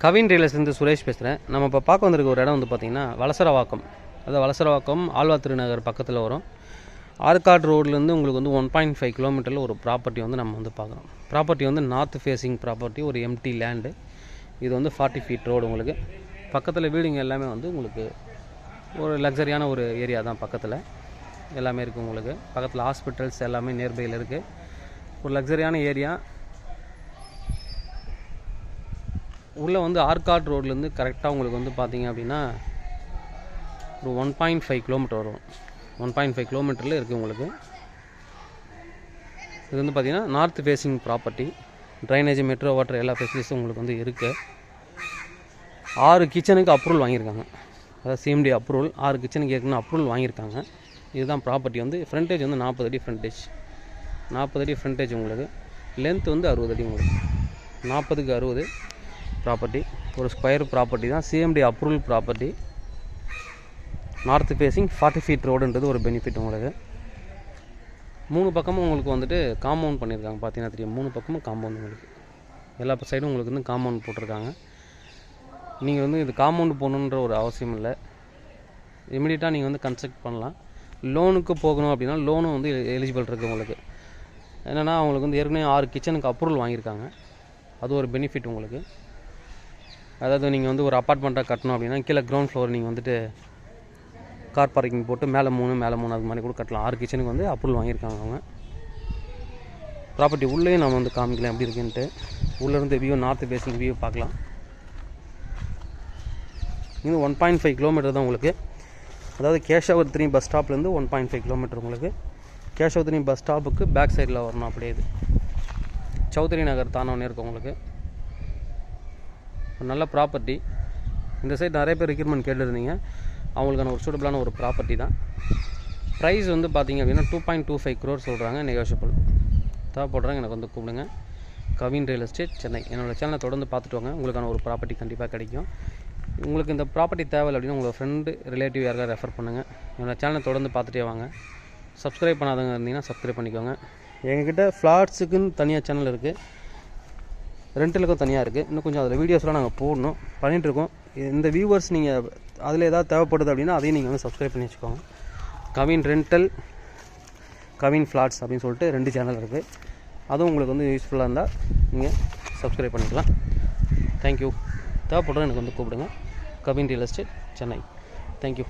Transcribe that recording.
கவின் ரியல்ஸ்லேருந்து சுரேஷ் பேசுகிறேன். நம்ம இப்போ பார்க்க வந்திருக்க ஒரு இடம் வந்து பார்த்திங்கன்னா வலசரவாக்கம். அதாவது வலசரவாக்கம் ஆழ்வார் திருநகர் பக்கத்தில் வரும். ஆற்காடு ரோட்லேருந்து உங்களுக்கு வந்து 1.5 கிலோமீட்டரில் ஒரு ப்ராப்பர்ட்டி வந்து நம்ம வந்து பார்க்குறோம். ப்ராப்பர்ட்டி வந்து நார்த் ஃபேஸிங் ப்ராப்பர்ட்டி, ஒரு எம்டி லேண்டு. இது வந்து 40 ஃபீட் ரோடு. உங்களுக்கு பக்கத்தில் வீடுங்க எல்லாமே வந்து உங்களுக்கு ஒரு லக்ஸரியான ஒரு ஏரியா தான். பக்கத்தில் எல்லாமே இருக்குது. உங்களுக்கு பக்கத்தில் ஹாஸ்பிட்டல்ஸ் எல்லாமே நியர்பையில் இருக்குது. ஒரு லக்ஸரியான ஏரியா. உள்ளே வந்து ஆற்காடு ரோட்லேருந்து கரெக்டாக உங்களுக்கு வந்து பார்த்திங்க அப்படின்னா ஒரு 1.5 கிலோமீட்டர் வரும். 1.5 கிலோமீட்டரில் இருக்குது உங்களுக்கு. இது வந்து பார்த்திங்கன்னா north facing property. Drainage, metro water எல்லா ஃபெசிலிட்டிஸும் உங்களுக்கு வந்து இருக்குது. 6 கிச்சனுக்கு அப்ரூவல் வாங்கியிருக்காங்க. அதாவது சிஎம்டி அப்ரூவல். 6 கிச்சனுக்கு ஏற்கனவே அப்ரூவல் வாங்கியிருக்காங்க. இதுதான் ப்ராப்பர்ட்டி. வந்து ஃப்ரண்டேஜ் வந்து 40 அடி ஃப்ரண்டேஜ். 40 அடி ஃப்ரண்டேஜ் உங்களுக்கு. லென்த் வந்து 60 அடி உங்களுக்கு. 40க்கு 60 ப்ராப்பர்ட்டி. ஒரு ஸ்கொயர் ப்ராப்பர்ட்டி தான். CMD approval property. North facing 40 feet ரோடுன்றது ஒரு பெனிஃபிட் உங்களுக்கு. 3 பக்கமும் உங்களுக்கு வந்துட்டு காம்பவுண்ட் பண்ணியிருக்காங்க. பார்த்தீங்கன்னா தெரியும், 3 பக்கமும் காம்பவுண்ட் உங்களுக்கு. எல்லா சைடும் உங்களுக்கு வந்து காம்பவுண்ட் போட்டிருக்காங்க. நீங்கள் வந்து இது காம்பவுண்டு போகணுன்ற ஒரு அவசியம் இல்லை. இமீடியட்டாக நீங்கள் வந்து கன்ஸ்ட்ரக்ட் பண்ணலாம். லோனுக்கு போகணும் அப்படின்னா லோனும் வந்து எலிஜிபிள் இருக்குது உங்களுக்கு. என்னென்னா அவங்களுக்கு வந்து ஏற்கனவே 6 கிச்சனுக்கு அப்ரூவல் வாங்கியிருக்காங்க. அது ஒரு பெனிஃபிட் உங்களுக்கு. அதாவது நீங்கள் வந்து ஒரு அப்பார்ட்மெண்ட்டாக கட்டணும் அப்படின்னா கீழே கிரவுண்ட் ஃப்ளோர் நீங்கள் வந்துட்டு கார் பார்க்கிங் போட்டு மேலே 3 அது மாதிரி கூட கட்டலாம். 6 கிச்சனுக்கு வந்து அப்ரூவல் வாங்கியிருக்காங்க அவங்க. ப்ராப்பர்ட்டி உள்ளே நம்ம வந்து காமிக்கலாம் எப்படி இருக்குன்ட்டு. உள்ளேருந்து வியூ, நார்த் ஃபேஸிங் வியூ பார்க்கலாம். இது 1.5 கிலோமீட்டர் தான் உங்களுக்கு. அதாவது கேஷவர்தினி பஸ் ஸ்டாப்லேருந்து 1.5 கிலோமீட்டர் உங்களுக்கு. கேஷவர்தினி பஸ் ஸ்டாப்புக்கு பேக் சைடில் வரணும். அப்படியே இது சௌத்ரி நகர் தானோன்னு இருக்கும் உங்களுக்கு. ஒரு நல்ல ப்ராப்பர்ட்டி. இந்த சைடு நிறைய பேர் ரெக்யூர்மெண்ட் கேட்டுருந்தீங்க. அவங்களுக்கான ஒரு சூட்டபிளான ஒரு ப்ராப்பர்ட்டி தான். ப்ரைஸ் வந்து பார்த்திங்க அப்படின்னா 2.25 crore சொல்கிறாங்க. நெகோஷியபிள். தேவைப்படுறாங்க எனக்கு வந்து கூப்பிடுங்க. Kavin real estate, Chennai. என்னோடய சேனலை தொடர்ந்து பார்த்துட்டு வாங்க. உங்களுக்கான ஒரு ப்ராப்பர்ட்டி கண்டிப்பாக கிடைக்கும். உங்களுக்கு இந்த ப்ராப்பர்ட்டி தேவை அப்படின்னா உங்கள் ஃப்ரெண்டு, ரிலேட்டிவ் யாருக்காவது ரெஃபர் பண்ணுங்கள். என்னோடய சேனலை தொடர்ந்து பார்த்துட்டே வாங்க. சப்ஸ்கிரைப் பண்ணாதவங்க இருந்தீங்கன்னா சப்ஸ்கிரைப் பண்ணிக்கோங்க. எங்ககிட்ட ஃப்ளாட்ஸுக்குன்னு தனியாக சேனல் இருக்குது, ரெண்டலுக்கும் தனியாக இருக்குது. இன்னும் கொஞ்சம் அதில் வீடியோஸ்லாம் நாங்கள் போடணும், பண்ணிகிட்ருக்கோம். இந்த வியூவர்ஸ் நீங்கள் அதில் ஏதாவது தேவைப்படுது அப்படின்னா அதையும் நீங்கள் வந்து சப்ஸ்கிரைப் பண்ணி வச்சுக்கோங்க. கவின் ரெண்டல், கவின் ஃப்ளாட்ஸ் அப்படின்னு சொல்லிட்டு 2 சேனல் இருக்குது. அதுவும் உங்களுக்கு வந்து யூஸ்ஃபுல்லாக இருந்தால் நீங்கள் சப்ஸ்கிரைப் பண்ணிக்கலாம். தேங்க்யூ. தேவைப்படுறோம் எனக்கு வந்து கூப்பிடுங்க. Kavin real estate, Chennai. Thank you.